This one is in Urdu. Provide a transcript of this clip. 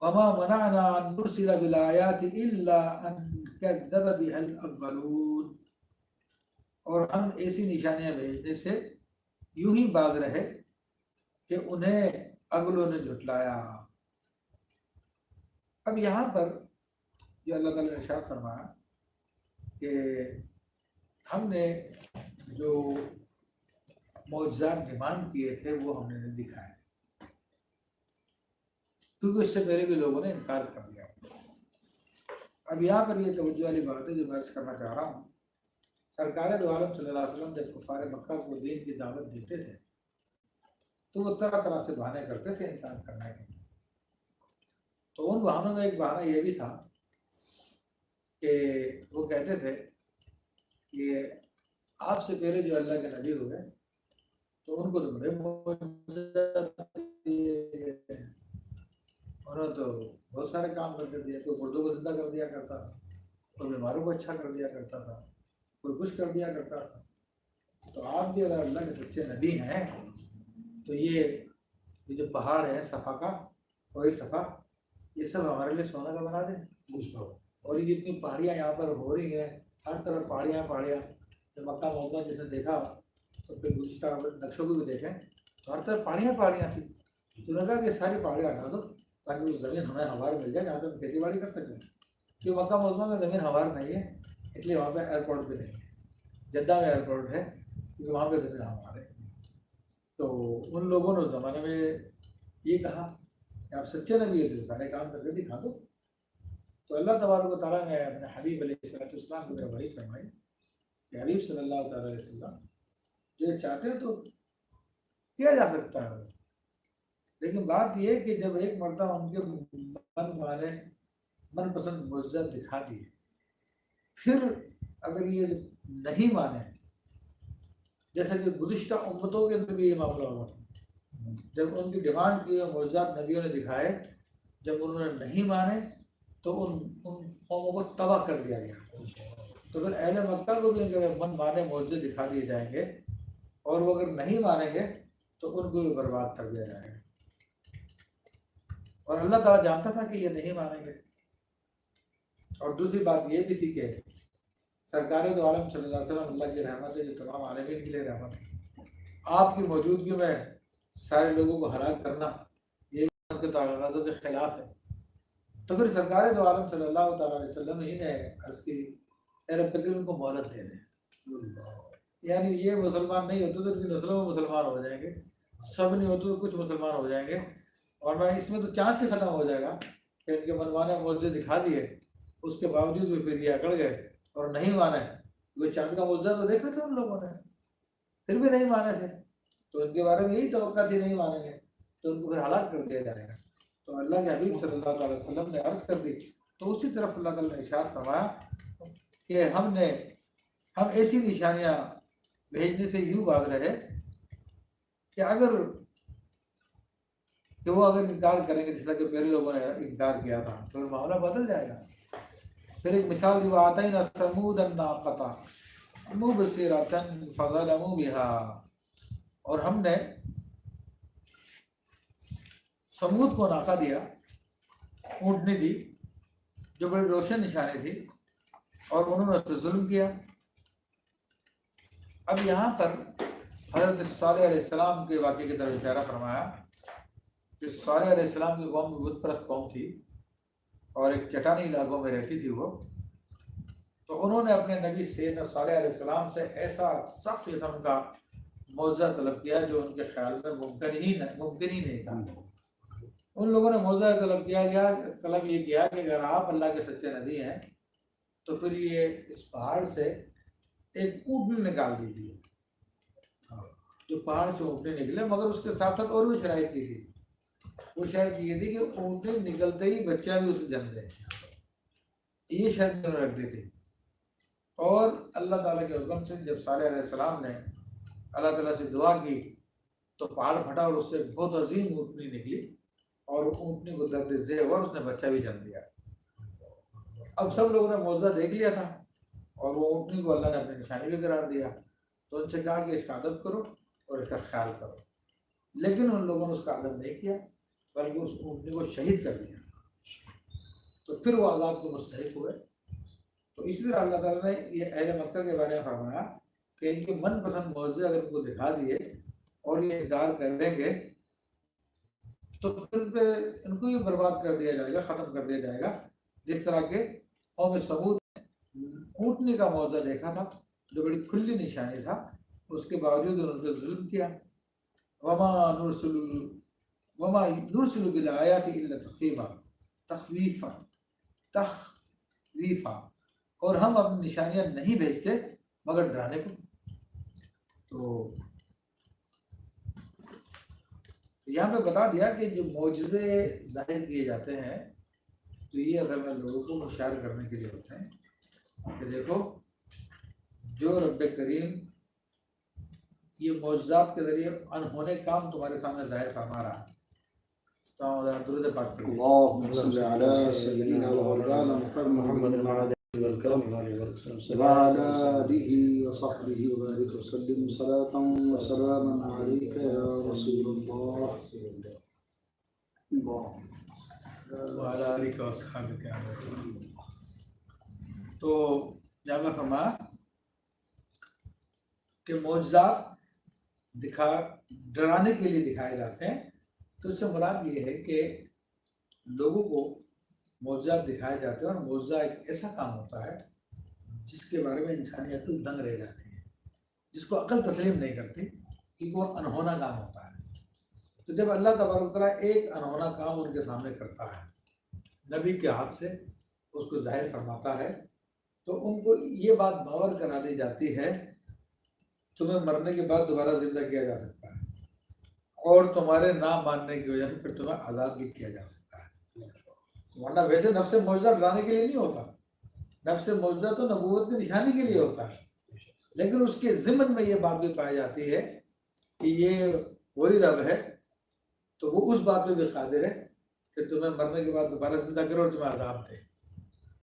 وما منعنا ان نرسل بالآیات الا ان کذب بها الاولون، اور ہم ایسی نشانیاں بھیجنے سے یوں ہی باز رہے کہ انہیں اگلوں نے جھٹلایا۔ اب یہاں پر جو اللہ تعالیٰ نے ارشاد فرمایا کہ ہم نے جو معجزات ڈیمانڈ کیے تھے وہ ہم نے نہیں دکھائے، کیونکہ اس سے پہلے بھی لوگوں نے انکار کر دیا۔ اب یہاں پر یہ توجہ والی بات ہے جو میں عرض کرنا چاہ رہا ہوں، سرکار دو عالم صلی اللہ علیہ وسلم جب کفار مکہ کو دین کی دعوت دیتے تھے تو وہ طرح طرح سے بہانے کرتے تھے انکار کرنے کے، تو ان بہانوں میں ایک بہانہ یہ بھی تھا کہ وہ کہتے تھے کہ آپ سے پہلے جو اللہ کے نبی ہوئے تو ان کو تو بڑے معجزات دیے، انہوں تو بہت سارے کام کر کے دیے، کوئی مردوں کو زندہ کر دیا کرتا تھا، کوئی بیماروں کو اچھا کر دیا کرتا تھا، کوئی کچھ کر دیا کرتا تھا، تو آپ بھی اگر اللہ کے سچے نبی ہیں تو یہ جو پہاڑ ہے صفا کا، وہی صفا، یہ سب ہمارے لیے سونا کا بنا دیں۔ اور یہ جتنی پہاڑیاں یہاں پر ہو رہی ہیں، ہر طرف پہاڑیاں پہاڑیاں، جب مکہ معظمہ جس نے دیکھا تو پھر گزشتہ نقشوں کو بھی دیکھیں تو ہر طرف پہاڑیاں پہاڑیاں تھیں، تو نے کہا کہ ساری پہاڑیاں ہٹا دو تاکہ وہ زمین ہمیں ہموار مل جائے جہاں پہ ہم کھیتی باڑی کر سکیں، کیونکہ مکہ معظمہ میں زمین ہموار نہیں ہے، اس لیے وہاں پہ ایئرپورٹ بھی نہیں ہے، جدہ میں ایئرپورٹ ہے کیونکہ وہاں پہ زمین ہموار ہے۔ تو ان لوگوں نے اس زمانے میں یہ کہا کہ آپ سچے نبی ہیں تو سارے کام کر کے دکھا دو، تو اللہ تبارک و تعالیٰ نے اپنے حبیب علیہ السلام کو وحی فرمائی کہ حبیب صلی اللہ تعالیٰ علیہ وسلم جو چاہتے ہیں تو کیا جا سکتا ہے، لیکن بات یہ کہ جب ایک مرتبہ ان کے من پسند معجزات دکھا دیے، پھر اگر یہ نہیں مانے، جیسا کہ گزشتہ امتوں کے اندر بھی یہ معاملہ ہوا تھا، جب ان کی ڈیمانڈ کی معجزات نبیوں نے دکھائے، جب انہوں نے نہیں مانے تو ان قوموں کو تباہ کر دیا گیا، تو پھر اہل مکہ کو بھی اگر من مانے معجزے دکھا دیے جائیں گے اور وہ اگر نہیں مانیں گے تو ان کو بھی برباد کر دیا جائے گا، اور اللہ تعالیٰ جانتا تھا کہ یہ نہیں مانیں گے۔ اور دوسری بات یہ بھی تھی کہ سرکار دو عالم صلی اللہ علیہ وسلم اللہ کی رحمت ہے جو تمام عالمین کے لیے رحمت ہے، آپ کی موجودگی میں سارے لوگوں کو ہلاک کرنا یہ ان کے تقاضوں کے خلاف ہے، تو پھر سرکار دو عالم صلی اللہ تعالیٰ علیہ وسلم ہی نے عرض کی اے رب کریم ان کو مہلت دے دیں، یعنی یہ مسلمان نہیں ہوتے تو ان کی نسلوں میں مسلمان ہو جائیں گے، سب نہیں ہوتے تو کچھ مسلمان ہو جائیں گے، اور میں اس میں تو چانس ہی ختم ہو جائے گا کہ ان کے منوانے معجزے دکھا دیے، اس کے باوجود بھی پھر یہ اکڑ گئے اور نہیں مانے، وہ چاند کا معجزہ تو دیکھا تھا ان لوگوں نے، پھر بھی نہیں مانے تھے، تو ان کے بارے میں یہی توقع تھی نہیں مانیں گے تو ان کو پھر ہلاک کر دیا جائے گا، تو اللہ کے حبیب صلی اللہ علیہ وسلم نے عرض کر دی، تو اسی طرف اللہ تعالیٰ نے ارشاد فرمایا کہ ہم ایسی نشانیاں بھیجنے سے یوں باز رہے کہ وہ اگر انکار کریں گے، جس طرح کہ پہلے لوگوں نے انکار کیا تھا، تو معاملہ بدل جائے گا۔ پھر ایک مثال دی، وَآتَيْنَا ثَمُودَ النَّاقَةَ مُبْصِرَةً فَظَلَمُوا بِهَا، اور ہم نے سمود کو ناقہ دیا، اونٹنی دی جو بڑی روشن نشانی تھی، اور انہوں نے اس پر ظلم کیا۔ اب یہاں پر حضرت صالح علیہ السلام کے واقعے کی طرف اشارہ فرمایا کہ صالح علیہ السلام کی قوم بت پرست قوم تھی اور ایک چٹانی علاقوں میں رہتی تھی وہ، تو انہوں نے اپنے نبی سیدنا صالح علیہ السلام سے ایسا سخت قسم کا معجزہ طلب کیا جو ان کے خیال میں ممکن ہی نہیں تھا۔ ان لوگوں نے معجزہ طلب یہ کیا کہ اگر آپ اللہ کے سچے نبی ہیں تو پھر یہ اس پہاڑ سے ایک اونٹنی نکال دیجیے، جو پہاڑ سے اونٹنی نکلے، مگر اس کے ساتھ ساتھ اور بھی شرائط کی تھی، وہ شرط یہ تھی کہ اونٹنی نکلتے ہی بچہ بھی اس کو جنم دے، یہ شرط انہوں نے رکھ دی تھی۔ اور اللہ تعالیٰ کے حکم سے جب صالح علیہ السلام نے اللہ تعالیٰ سے دعا کی تو پہاڑ پھٹا اور اس سے بہت عظیم اونٹنی نکلی، اور اونٹنی کو درد ذیل ہوا اور اس نے بچہ بھی جنم دیا۔ اب سب لوگوں نے معجزہ دیکھ لیا تھا اور وہ اونٹنی کو اللہ نے اپنی نشانی بھی قرار دیا، تو ان سے کہا کہ اس کا ادب کرو اور اس کا خیال کرو، لیکن ان لوگوں نے اس کا ادب نہیں کیا بلکہ اس اونٹنی کو شہید کر دیا۔ تو پھر وہ عذاب کو مستحق ہوئے۔ تو اس لیے اللہ تعالیٰ نے یہ اہل مکہ کے بارے میں فرمایا کہ ان کے من پسند معجزے اگر ان کو دکھا دیے اور یہ انکار کر دیں گے تو پھر ان کو بھی برباد کر دیا جائے گا، ختم کر دیا جائے گا، جس طرح کے قوم ثمود نے اونٹنی کا معجزہ دیکھا تھا جو بڑی کھلی نشانی تھا، اس کے باوجود انہوں نے ظلم کیا۔ وما نرسل بالآیات الا تخویفا، اور ہم اپنی نشانیاں نہیں بھیجتے مگر ڈرانے کو۔ تو یہاں پہ بتا دیا کہ جو معجزے ظاہر کیے جاتے ہیں تو یہ اگر میں لوگوں کو ہوشیار کرنے کے لیے ہوتے ہیں کہ دیکھو جو رب کریم یہ معجزات کے ذریعے انہونے کام تمہارے سامنے ظاہر فرما رہا ہے۔ تو درود پاک پڑھیے۔ اللهم صل على سيدنا ومولانا محمد وعلى آله وصحبه وبارك وسلم صلاة وسلاما عليك يا رسول الله وعلى آلك وأصحابك يا رسول الله۔ تو جامع فرمایا کہ معجزات ڈرانے کے لیے دکھائے جاتے ہیں، تو اس سے مراد یہ ہے کہ لوگوں کو معجزات دکھائے جاتے ہیں، اور معجزہ ایک ایسا کام ہوتا ہے جس کے بارے میں انسانی عقل دنگ رہ جاتی ہے، جس کو عقل تسلیم نہیں کرتی، کیونکہ وہ انہونا کام ہوتا ہے۔ تو جب اللہ تبارک و تعالیٰ ایک انہونا کام ان کے سامنے کرتا ہے، نبی کے ہاتھ سے اس کو ظاہر فرماتا ہے، تو ان کو یہ بات باور کرا دی جاتی ہے تمہیں مرنے کے بعد دوبارہ زندہ کیا جا سکتا ہے، اور تمہارے نہ ماننے کی وجہ سے پھر تمہیں آزاد بھی کیا جا سکتا ہے۔ ورنہ ویسے نفس معجزہ ڈرانے کے لیے نہیں ہوتا، نفس معجزہ تو نبوت کی نشانی کے لیے ہوتا ہے، لیکن اس کے ضمن میں یہ بات بھی پائی جاتی ہے کہ یہ وہی رب ہے، تو وہ اس بات پہ بھی قادر ہے کہ تمہیں مرنے کے بعد دوبارہ زندہ کرو اور تمہیں عذاب دے۔